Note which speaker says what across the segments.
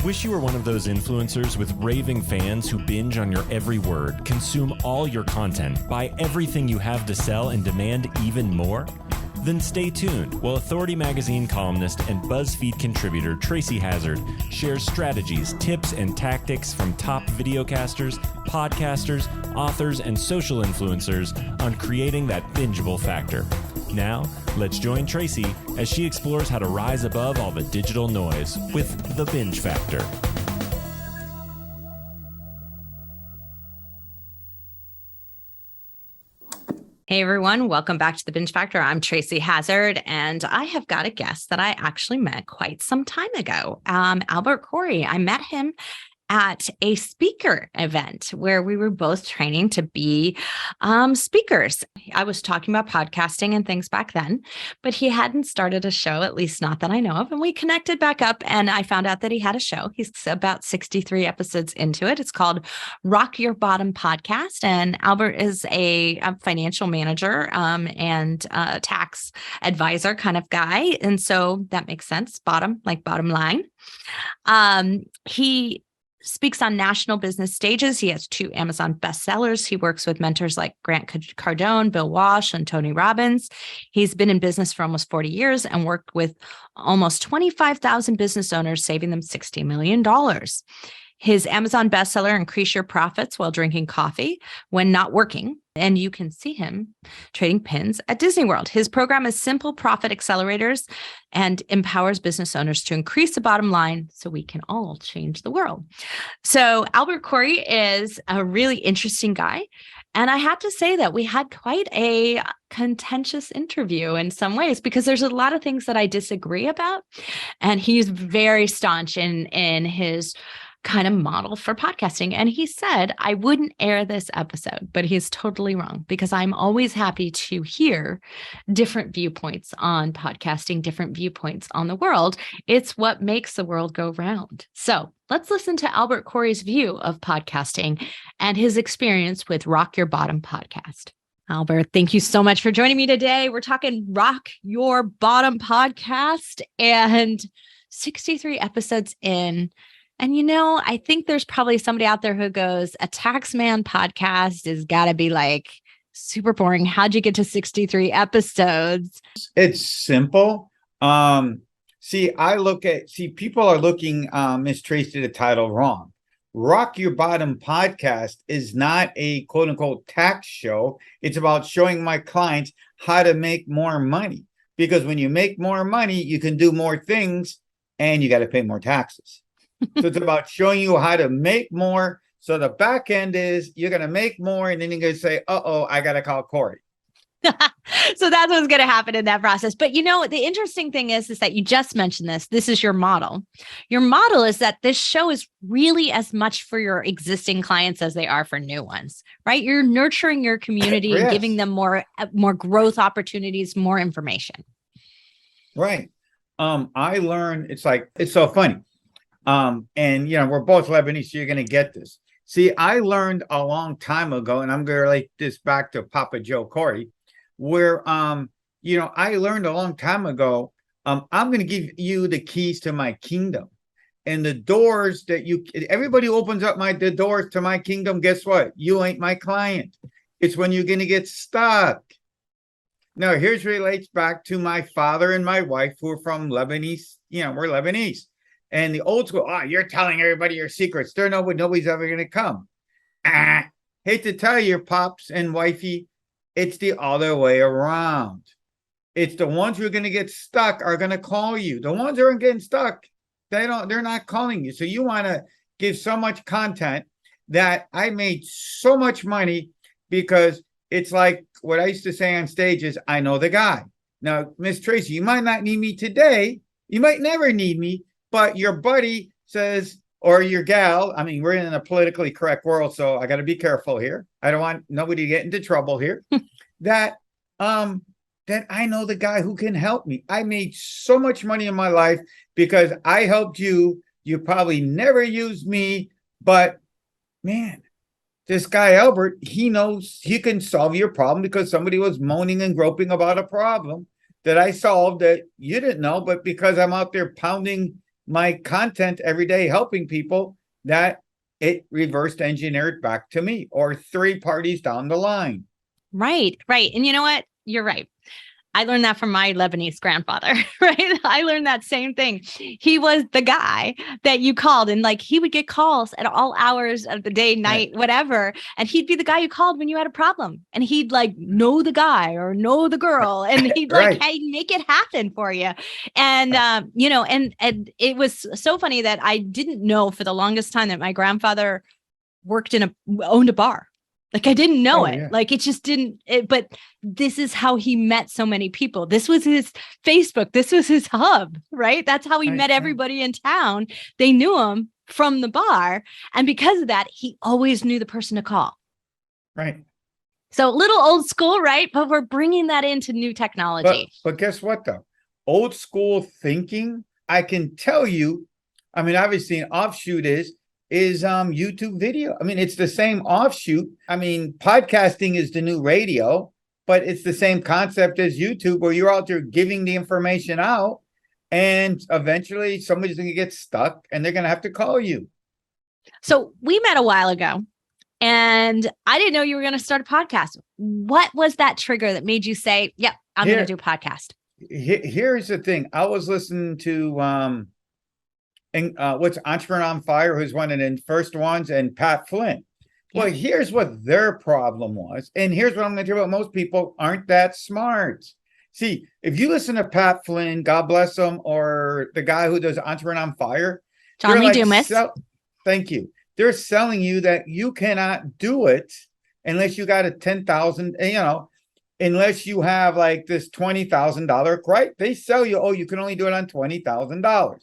Speaker 1: Wish you were one of those influencers with raving fans who binge on your every word, consume all your content, buy everything you have to sell, and demand even more? Then stay tuned while Authority Magazine columnist and BuzzFeed contributor Tracy Hazzard shares strategies, tips, and tactics from top videocasters, podcasters, authors, and social influencers on creating that bingeable factor. Now, let's join Tracy as she explores how to rise above all the digital noise with the Binge Factor.
Speaker 2: Hey everyone, welcome back to the Binge Factor. I'm Tracy Hazzard, and I have got a guest that I actually met quite some time ago, Albert Corey. I met him at a speaker event where we were both training to be speakers. I was talking about podcasting and things back then, but he hadn't started a show, at least not that I know of. And we connected back up and I found out that he had a show. He's about 63 episodes into it. It's called Rock Your Bottom Podcast. And Albert is a financial manager and tax advisor kind of guy. And so that makes sense. Bottom, like bottom line. He speaks on national business stages. He has 2 Amazon bestsellers. He works with mentors like Grant Cardone, Bill Walsh, and Tony Robbins. He's been in business for almost 40 years and worked with almost 25,000 business owners, saving them $60 million. His Amazon bestseller, Increase Your Profits While Drinking Coffee When Not Working. And you can see him trading pins at Disney World. His program is Simple Profit Accelerators and empowers business owners to increase the bottom line so we can all change the world. So Albert Corey is a really interesting guy. And I have to say that we had quite a contentious interview in some ways because there's a lot of things that I disagree about. And he's very staunch in his kind of model for podcasting. And he said, I wouldn't air this episode, but he's totally wrong because I'm always happy to hear different viewpoints on podcasting, different viewpoints on the world. It's what makes the world go round. So let's listen to Albert Corey's view of podcasting and his experience with Rock Your Bottom podcast. Albert, thank you so much for joining me today. We're talking Rock Your Bottom podcast and 63 episodes in. And, you know, I think there's probably somebody out there who goes, a Taxman podcast has got to be like super boring. How'd you get to 63 episodes?
Speaker 3: It's simple. People are looking, Miss Tracy, the title wrong. Rock Your Bottom podcast is not a quote unquote tax show. It's about showing my clients how to make more money. Because when you make more money, you can do more things and you got to pay more taxes. So it's about showing you how to make more. So the back end is you're going to make more and then you're going to say, I got to call Corey.
Speaker 2: So that's what's going to happen in that process. But, you know, the interesting thing is that you just mentioned this. This is your model. Your model is that this show is really as much for your existing clients as they are for new ones, right? You're nurturing your community
Speaker 3: Yes.
Speaker 2: and giving them more growth opportunities, more information.
Speaker 3: Right. I learned, it's so funny. And, you know, we're both Lebanese, so you're going to get this. See, I learned a long time ago, and I'm going to relate this back to Papa Joe Corey, where, I learned a long time ago, I'm going to give you the keys to my kingdom. And the doors that everybody opens up the doors to my kingdom, guess what? You ain't my client. It's when you're going to get stuck. Now, here's relates back to my father and my wife who are from Lebanese. We're Lebanese. And the old school, you're telling everybody your secrets. Nobody's ever going to come. Hate to tell you, pops and wifey, it's the other way around. It's the ones who are going to get stuck are going to call you. The ones who aren't getting stuck, they're not calling you. So you want to give so much content that I made so much money because it's like what I used to say on stage is, I know the guy. Now, Miss Tracy, you might not need me today. You might never need me. But your buddy says, or your gal, I mean, we're in a politically correct world, so I got to be careful here. I don't want nobody to get into trouble here. that I know the guy who can help me. I made so much money in my life because I helped you. You probably never used me, but man, this guy Albert, he knows he can solve your problem because somebody was moaning and groping about a problem that I solved that you didn't know, but because I'm out there pounding my content every day helping people, that it reversed engineered back to me or 3 parties down the line.
Speaker 2: Right. And you know what? You're right. I learned that from my Lebanese grandfather, right? I learned that same thing. He was the guy that you called, and like he would get calls at all hours of the day, night, whatever. And he'd be the guy you called when you had a problem, and he'd like know the guy or know the girl, and he'd like, hey, make it happen for you. And, and it was so funny that I didn't know for the longest time that my grandfather owned a bar. Like I didn't know it. Yeah. Like it just didn't, but this is how he met so many people. This was his Facebook. This was his hub, right? That's how he met everybody in town. They knew him from the bar. And because of that, he always knew the person to call.
Speaker 3: Right.
Speaker 2: So a little old school, right? But we're bringing that into new technology.
Speaker 3: But guess what though? Old school thinking, I can tell you, I mean, obviously an offshoot is YouTube video. I mean, it's the same offshoot. I mean, podcasting is the new radio, but it's the same concept as YouTube where you're out there giving the information out and eventually somebody's going to get stuck and they're going to have to call you.
Speaker 2: So we met a while ago and I didn't know you were going to start a podcast. What was that trigger that made you say, yep, I'm going to do a podcast?
Speaker 3: Here's the thing. I was listening to, what's Entrepreneur on Fire, who's one of the first ones, and Pat Flynn. Yeah. Well, here's what their problem was. And here's what I'm going to tell you about. Most people aren't that smart. See, if you listen to Pat Flynn, God bless him, or the guy who does Entrepreneur on Fire,
Speaker 2: John Lee Dumas.
Speaker 3: Thank you. They're selling you that you cannot do it unless you got a 10,000, unless you have like this $20,000, right? They sell you, you can only do it on $20,000.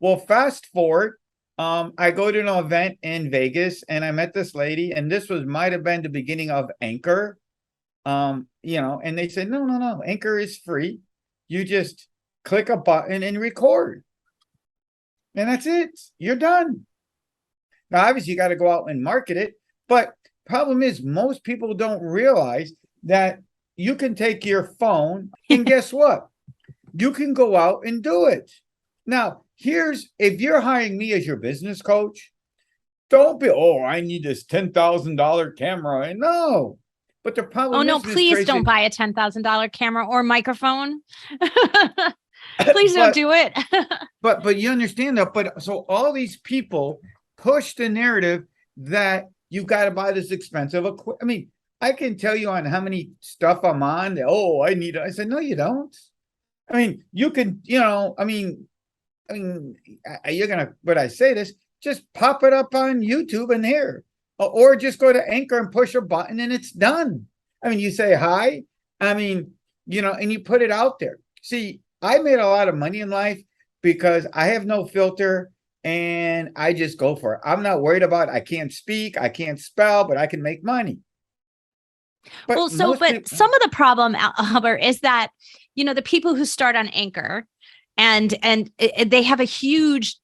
Speaker 3: Well, fast forward, I go to an event in Vegas and I met this lady, and this might have been the beginning of Anchor, and they said, no, Anchor is free. You just click a button and record. And that's it. You're done. Now, obviously, you got to go out and market it. But problem is, most people don't realize that you can take your phone and guess what? You can go out and do it. Now, if you're hiring me as your business coach, don't be, I need this $10,000 camera. No. But the problem is,
Speaker 2: please Tracy, don't buy a $10,000 camera or microphone. Please don't do it.
Speaker 3: but you understand that. But so all these people push the narrative that you've got to buy this expensive equipment. I mean, I can tell you on how many stuff I'm on. I said, no, you don't. I mean, you can, you're gonna, but I say this, just pop it up on YouTube and here, or just go to Anchor and push a button and it's done. I mean, you say hi, and you put it out there. See, I made a lot of money in life because I have no filter and I just go for it. I'm not worried about, I can't speak, I can't spell, but I can make money.
Speaker 2: But some of the problem, Albert, is that, the people who start on Anchor, and they have a huge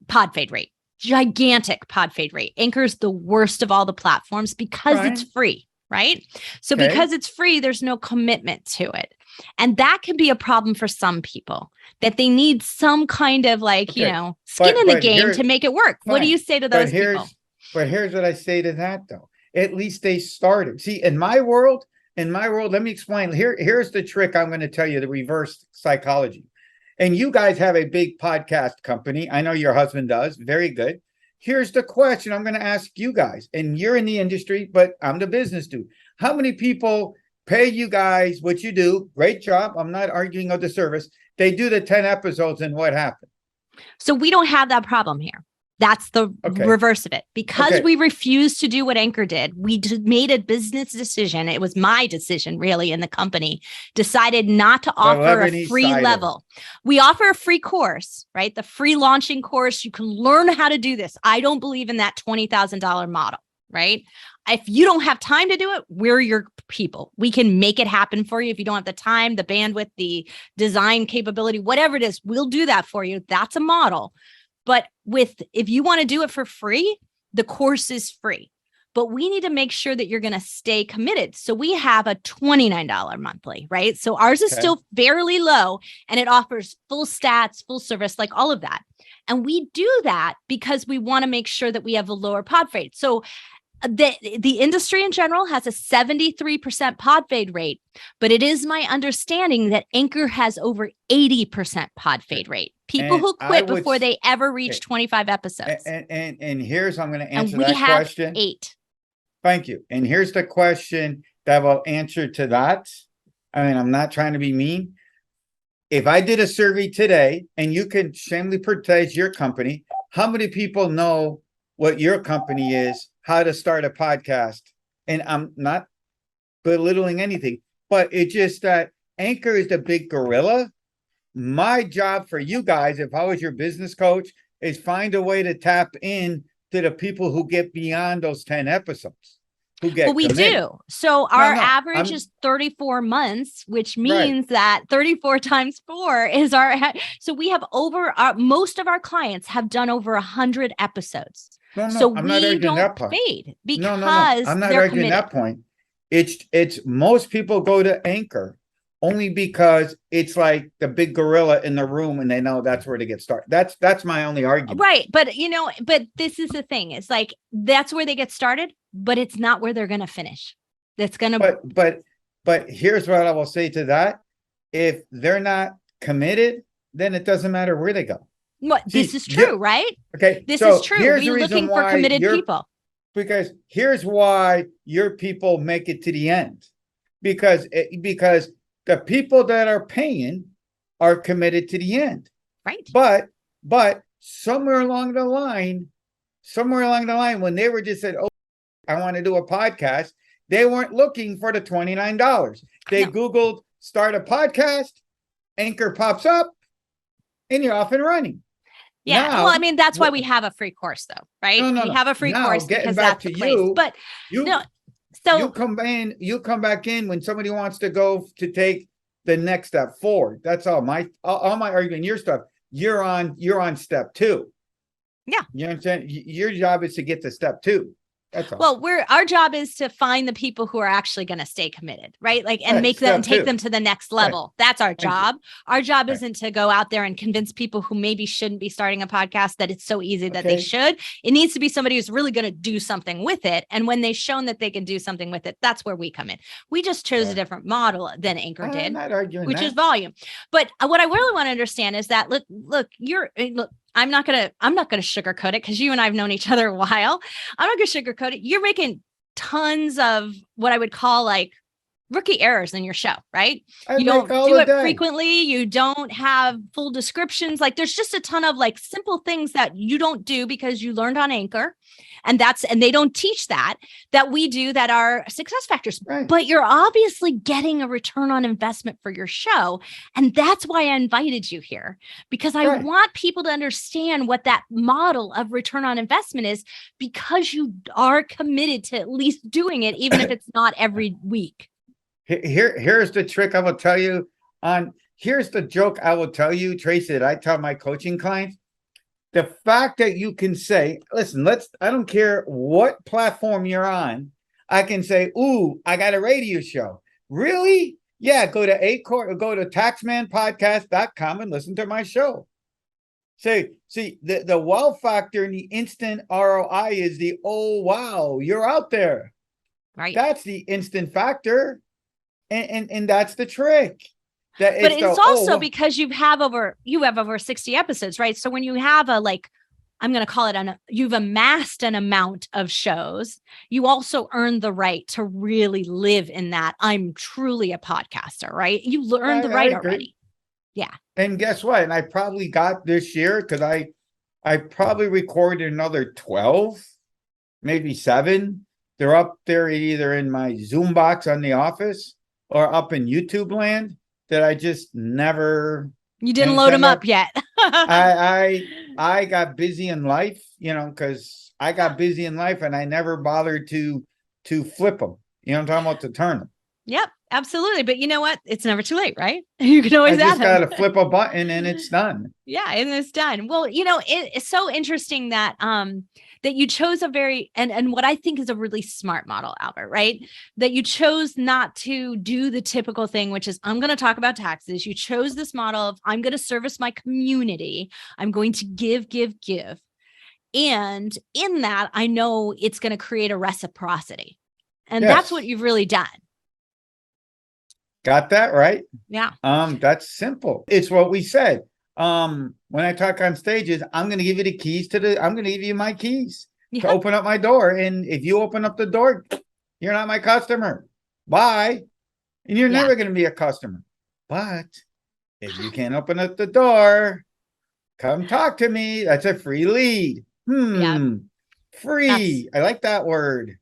Speaker 2: pod fade rate, gigantic pod fade rate. Anchor is the worst of all the platforms because it's free, right? So because it's free, there's no commitment to it. And that can be a problem for some people, that they need some kind of skin in the game to make it work. Fine. What do you say to those people?
Speaker 3: But here's what I say to that, though. At least they started. See, in my world, let me explain. Here's the trick I'm going to tell you, the reverse psychology. And you guys have a big podcast company. I know your husband does. Very good. Here's the question I'm going to ask you guys. And you're in the industry, but I'm the business dude. How many people pay you guys what you do? Great job. I'm not arguing of the service. They do the 10 episodes and what happened?
Speaker 2: So we don't have that problem here. That's the reverse of it. Because we refused to do what Anchor did, we made a business decision. It was my decision, really, in the company, decided not to offer a free level. We offer a free course, right? The free launching course. You can learn how to do this. I don't believe in that $20,000 model, right? If you don't have time to do it, we're your people. We can make it happen for you. If you don't have the time, the bandwidth, the design capability, whatever it is, we'll do that for you. That's a model. But if you want to do it for free, the course is free. but we need to make sure that you're going to stay committed. So we have a $29 monthly, right? So ours is still fairly low, and it offers full stats, full service, like all of that. And we do that because we want to make sure that we have a lower pod fade. So the industry in general has a 73% pod fade rate, but it is my understanding that Anchor has over 80% pod fade rate. People who quit before they ever reach 25 episodes.
Speaker 3: And here's, I'm going to answer
Speaker 2: and we
Speaker 3: that
Speaker 2: have
Speaker 3: question.
Speaker 2: 8.
Speaker 3: Thank you. And here's the question that will answer to that. I mean, I'm not trying to be mean. If I did a survey today, and you can shamelessly advertise your company, how many people know what your company is, how to start a podcast? And I'm not belittling anything, but it's just that Anchor is the big gorilla. My job for you guys, if I was your business coach, is find a way to tap in to the people who get beyond those 10 episodes. Who get
Speaker 2: we
Speaker 3: committed.
Speaker 2: do. So our average is 34 months, which means that 34 times 4 is our. So we have most of our clients have done over 100 episodes. So we don't fade because
Speaker 3: I'm not arguing that point. It's most people go to Anchor only because it's like the big gorilla in the room, and they know that's where to get started. That's my only argument.
Speaker 2: Right. But this is the thing. It's like, that's where they get started, but it's not where they're going to finish. That's going to,
Speaker 3: but here's what I will say to that. If they're not committed, then it doesn't matter where they go.
Speaker 2: This is true, right?
Speaker 3: Okay.
Speaker 2: This is true. We're looking for committed people.
Speaker 3: Because here's why your people make it to the end. Because the people that are paying are committed to the end.
Speaker 2: Right.
Speaker 3: But somewhere along the line, when they were just said, oh, I want to do a podcast, they weren't looking for the $29. They Googled start a podcast, Anchor pops up, and you're off and running.
Speaker 2: Yeah. Now, well, I mean, that's why we have a free course, though, right? We have a free course because that's the place. But so
Speaker 3: you come back in when somebody wants to go to take the next step forward. That's all my argument. Your stuff. You're on step 2.
Speaker 2: Yeah.
Speaker 3: You understand? Your job is to get to step 2. That's all.
Speaker 2: Well, our job is to find the people who are actually going to stay committed, right? Like, and make them, take them to the next level. Right. That's our job. Our job isn't to go out there and convince people who maybe shouldn't be starting a podcast that it's so easy that they should. It needs to be somebody who's really going to do something with it. And when they've shown that they can do something with it, that's where we come in. We just chose a different model than Anchor did, which is volume. But what I really want to understand is that, look, I'm not gonna sugarcoat it, because you and I have known each other a while. I'm not gonna sugarcoat it. You're making tons of what I would call like rookie errors in your show, right? You don't do it frequently. You don't have full descriptions. Like, there's just a ton of like simple things that you don't do because you learned on Anchor. And they don't teach that we do, that are success factors. Right. But you're obviously getting a return on investment for your show. And that's why I invited you here, because I want people to understand what that model of return on investment is, because you are committed to at least doing it, even if it's not every week.
Speaker 3: Here's the trick I will tell you here's the joke I will tell you, Tracy, that I tell my coaching clients. The fact that you can say, listen, I don't care what platform you're on. I can say, ooh, I got a radio show. Really? Yeah, go to taxmanpodcast.com and listen to my show. See, the wow factor and the instant ROI is the, oh, wow, you're out there.
Speaker 2: Right.
Speaker 3: That's the instant factor. And that's the trick.
Speaker 2: But it's also because you have over 60 episodes, right? So when you have I'm going to call it you've amassed an amount of shows, you also earn the right to really live in that. I'm truly a podcaster, right? You earned the right already. Yeah.
Speaker 3: And guess what? And I probably got this year, because I probably recorded another 12, maybe 7. They're up there either in my Zoom box on The Office or up in YouTube land, that I just never.
Speaker 2: You didn't load them up yet.
Speaker 3: I got busy in life, because I got busy in life, and I never bothered to flip them. You know what I'm talking about? To turn them.
Speaker 2: Yep, absolutely. But you know what? It's never too late, right? You can always add them.
Speaker 3: I just got to flip a button and it's done.
Speaker 2: Yeah, and it's done. Well, it's so interesting that that you chose a very, and what I think is a really smart model, Albert, right? That you chose not to do the typical thing, which is I'm going to talk about taxes. You chose this model of I'm going to service my community. I'm going to give, give, give. And in that, I know it's going to create a reciprocity. And that's what you've really done.
Speaker 3: Got that right?
Speaker 2: Yeah.
Speaker 3: That's simple. It's what we said. When I talk on stages, I'm going to give you the keys I'm going to give you my keys to open up my door. And if you open up the door, you're not my customer. Bye. And you're never going to be a customer. But if you can't open up the door, come talk to me. That's a free lead. Free. I like that word.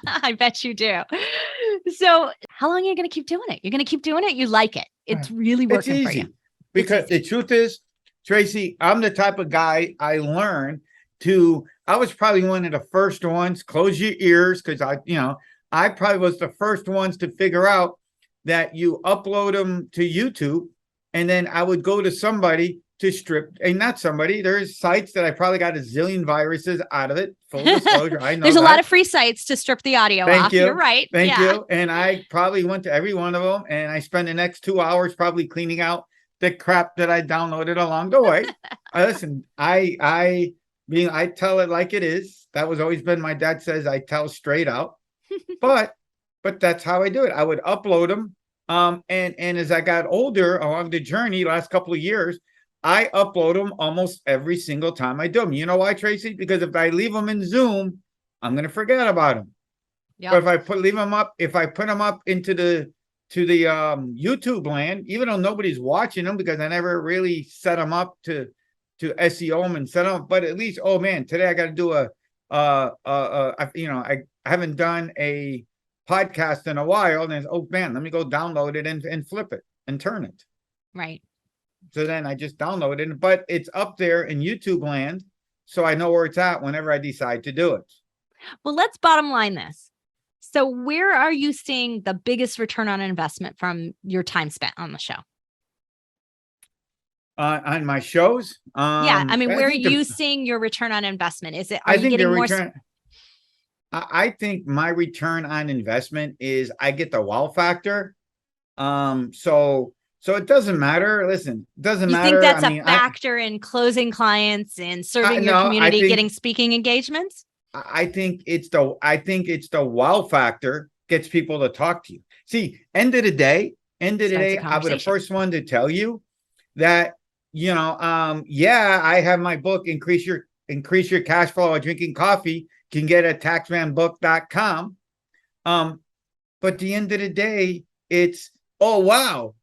Speaker 2: I bet you do. So how long are you going to keep doing it? You're going to keep doing it. You like it. It's really working for you.
Speaker 3: Because the truth is, Tracy, I'm the type of guy I was probably one of the first ones, close your ears, because I probably was the first ones to figure out that you upload them to YouTube, and then I would go to somebody to strip, and not somebody, there's sites that I probably got a zillion viruses out of it. Full disclosure, I know
Speaker 2: there's a lot of free sites to strip the audio off. You're right.
Speaker 3: Thank you. And I probably went to every one of them, and I spent the next 2 hours probably cleaning out the crap that I downloaded along the way. Listen, I tell it like it is. That was always been, my dad says I tell straight out, but that's how I do it. I would upload them. And as I got older along the journey, last couple of years, I upload them almost every single time I do them. You know why, Tracy? Because if I leave them in Zoom, I'm going to forget about them. Yep. But if I put them up into the YouTube land, even though nobody's watching them, because I never really set them up to SEO them and set them up, but at least, oh man, today I got to do I haven't done a podcast in a while, and oh man, let me go download it and flip it and turn it.
Speaker 2: Right.
Speaker 3: So then I just download it, but it's up there in YouTube land, so I know where it's at whenever I decide to do it.
Speaker 2: Well, let's bottom line this. So where are you seeing the biggest return on investment from your time spent on the show?
Speaker 3: On my shows?
Speaker 2: Yeah. I mean, where are you seeing your return on investment? Are you getting more?
Speaker 3: I think my return on investment is I get the wow factor. So it doesn't matter. Listen, it doesn't matter.
Speaker 2: You think that's a factor in closing clients and serving your community, getting speaking engagements?
Speaker 3: I think it's the wow factor gets people to talk to you. See, end of the day, I was the first one to tell you that, I have my book, Increase Your Cash Flow While Drinking Coffee. You can get it at taxmanbook.com. But at the end of the day, it's, oh, wow,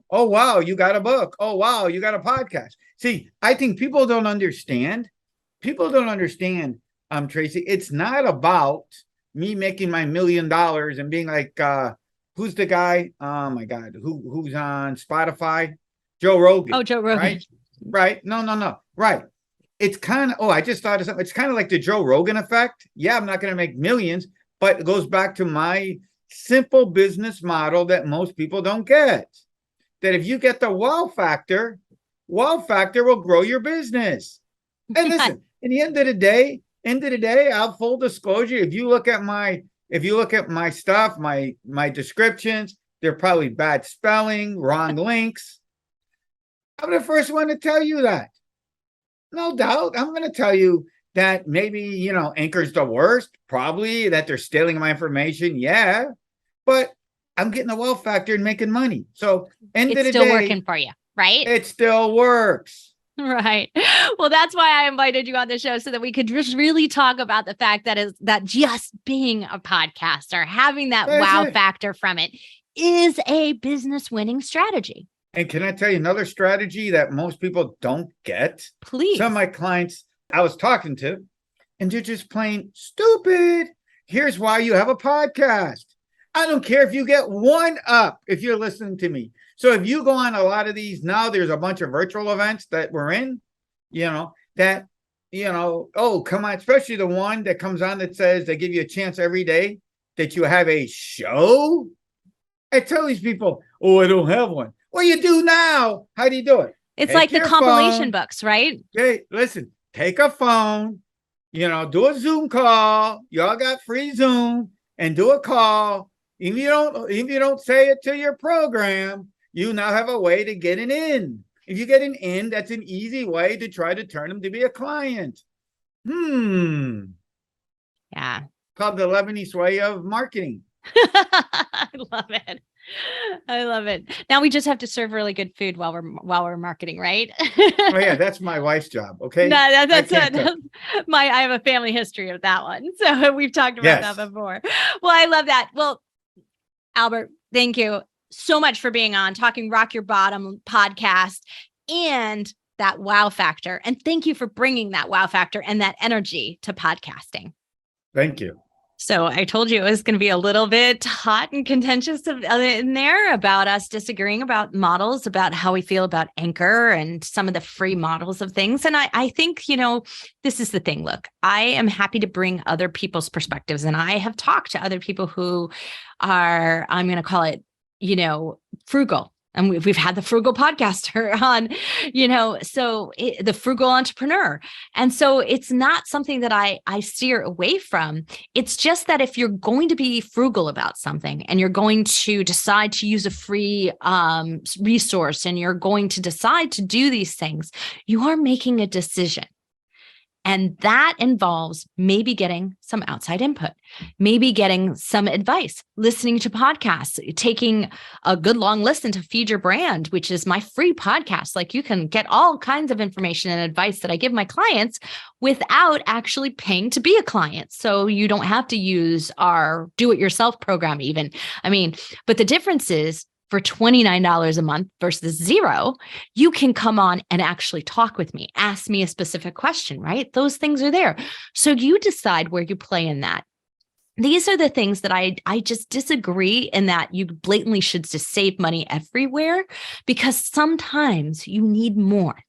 Speaker 3: oh, wow, you got a book. Oh, wow, you got a podcast. See, I think people don't understand. Tracy, it's not about me making my $1 million and being like, who's the guy? Oh my God, who's on Spotify? Joe Rogan.
Speaker 2: Oh, Joe Rogan.
Speaker 3: Right. No. Right. It's kind of, I just thought of something. It's kind of like the Joe Rogan effect. Yeah, I'm not going to make millions, but it goes back to my simple business model that most people don't get. That if you get the wow factor will grow your business. And listen, in the end of the day, I'll full disclosure. If you look at my stuff, my descriptions, they're probably bad spelling, wrong links. I'm the first one to tell you that. No doubt. I'm going to tell you that maybe, Anchor's the worst, probably that they're stealing my information. Yeah. But I'm getting a wow factor and making money. So end of the day, it's still
Speaker 2: working for you, right?
Speaker 3: It still works.
Speaker 2: Right. Well, that's why I invited you on the show, so that we could just really talk about the fact that just being a podcaster, having that wow factor from it, is a business winning strategy.
Speaker 3: And can I tell you another strategy that most people don't get?
Speaker 2: Please.
Speaker 3: Some of my clients I was talking to, and they're just plain stupid. Here's why you have a podcast. I don't care if you get one up if you're listening to me. So if you go on a lot of these, now there's a bunch of virtual events that we're in, oh, come on, especially the one that comes on that says they give you a chance every day that you have a show. I tell these people, oh, I don't have one. Well, you do now. How do you do it?
Speaker 2: It's like the compilation books, right?
Speaker 3: Hey, listen, take a phone, do a Zoom call. Y'all got free Zoom and do a call. If you don't say it to your program, you now have a way to get an in. If you get an in, that's an easy way to try to turn them to be a client.
Speaker 2: Yeah.
Speaker 3: Called the Lebanese way of marketing.
Speaker 2: I love it. I love it. Now we just have to serve really good food while we're marketing, right?
Speaker 3: Oh yeah, that's my wife's job. Okay.
Speaker 2: No, that's I have a family history of that one. So we've talked about that before. Well, I love that. Well, Albert, thank you so much for being on Talking Rock Your Bottom podcast and that wow factor. And thank you for bringing that wow factor and that energy to podcasting.
Speaker 3: Thank you.
Speaker 2: So I told you it was going to be a little bit hot and contentious in there about us disagreeing about models, about how we feel about Anchor and some of the free models of things. And I think, this is the thing. Look, I am happy to bring other people's perspectives. And I have talked to other people who are, I'm going to call it, frugal. And we've had the frugal podcaster on, the frugal entrepreneur. And so it's not something that I steer away from. It's just that if you're going to be frugal about something and you're going to decide to use a free resource and you're going to decide to do these things, you are making a decision. And that involves maybe getting some outside input, maybe getting some advice, listening to podcasts, taking a good long listen to Feed Your Brand, which is my free podcast. Like you can get all kinds of information and advice that I give my clients without actually paying to be a client. So you don't have to use our do-it-yourself program even. But the difference is, for $29 a month versus $0, you can come on and actually talk with me, ask me a specific question, right? Those things are there. So you decide where you play in that. These are the things that I just disagree in that you blatantly should just save money everywhere, because sometimes you need more.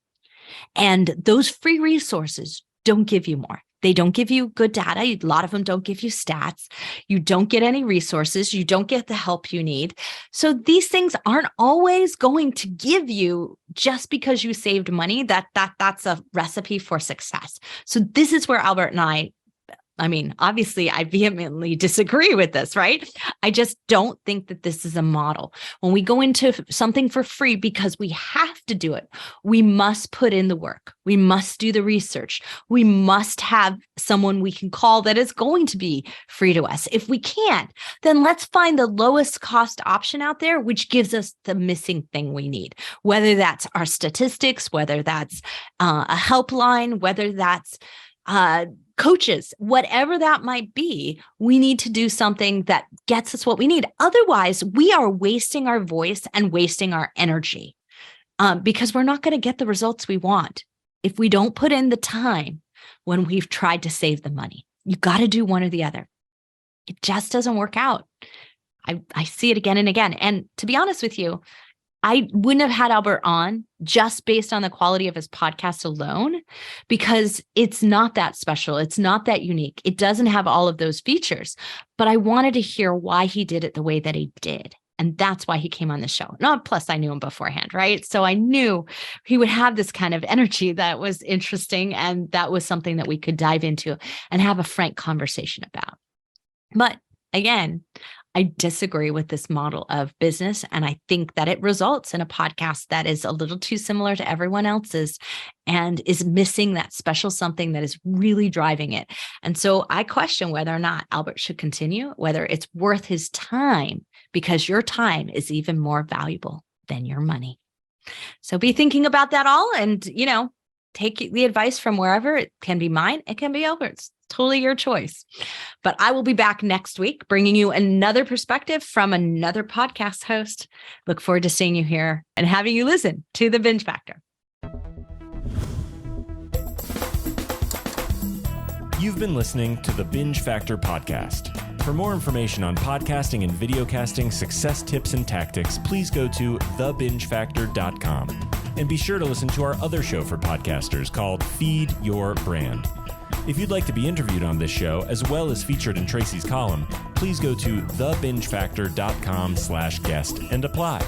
Speaker 2: And those free resources don't give you more. They don't give you good data. A lot of them don't give you stats. You don't get any resources. You don't get the help you need. So these things aren't always going to give you just because you saved money. That's a recipe for success. So this is where Albert and I obviously I vehemently disagree with this, right? I just don't think that this is a model. When we go into something for free because we have to do it, we must put in the work. We must do the research. We must have someone we can call that is going to be free to us. If we can't, then let's find the lowest cost option out there, which gives us the missing thing we need, whether that's our statistics, whether that's a helpline, whether that's coaches, whatever that might be. We need to do something that gets us what we need. Otherwise, we are wasting our voice and wasting our energy because we're not going to get the results we want if we don't put in the time when we've tried to save the money. You got to do one or the other. It just doesn't work out. I see it again and again. And to be honest with you, I wouldn't have had Albert on just based on the quality of his podcast alone, because it's not that special. It's not that unique. It doesn't have all of those features, but I wanted to hear why he did it the way that he did. And that's why he came on the show. No, plus I knew him beforehand, right? So I knew he would have this kind of energy that was interesting. And that was something that we could dive into and have a frank conversation about. But again, I disagree with this model of business. And I think that it results in a podcast that is a little too similar to everyone else's and is missing that special something that is really driving it. And so I question whether or not Albert should continue, whether it's worth his time, because your time is even more valuable than your money. So be thinking about that all and, take the advice from wherever. It can be mine. It can be Albert's. Totally your choice. But I will be back next week bringing you another perspective from another podcast host. Look forward to seeing you here and having you listen to the Binge Factor.
Speaker 1: You've been listening to the Binge Factor podcast. For more information on podcasting and videocasting success tips and tactics, please go to thebingefactor.com. And be sure to listen to our other show for podcasters called Feed Your Brand. If you'd like to be interviewed on this show, as well as featured in Tracy's column, please go to thebingefactor.com/guest and apply.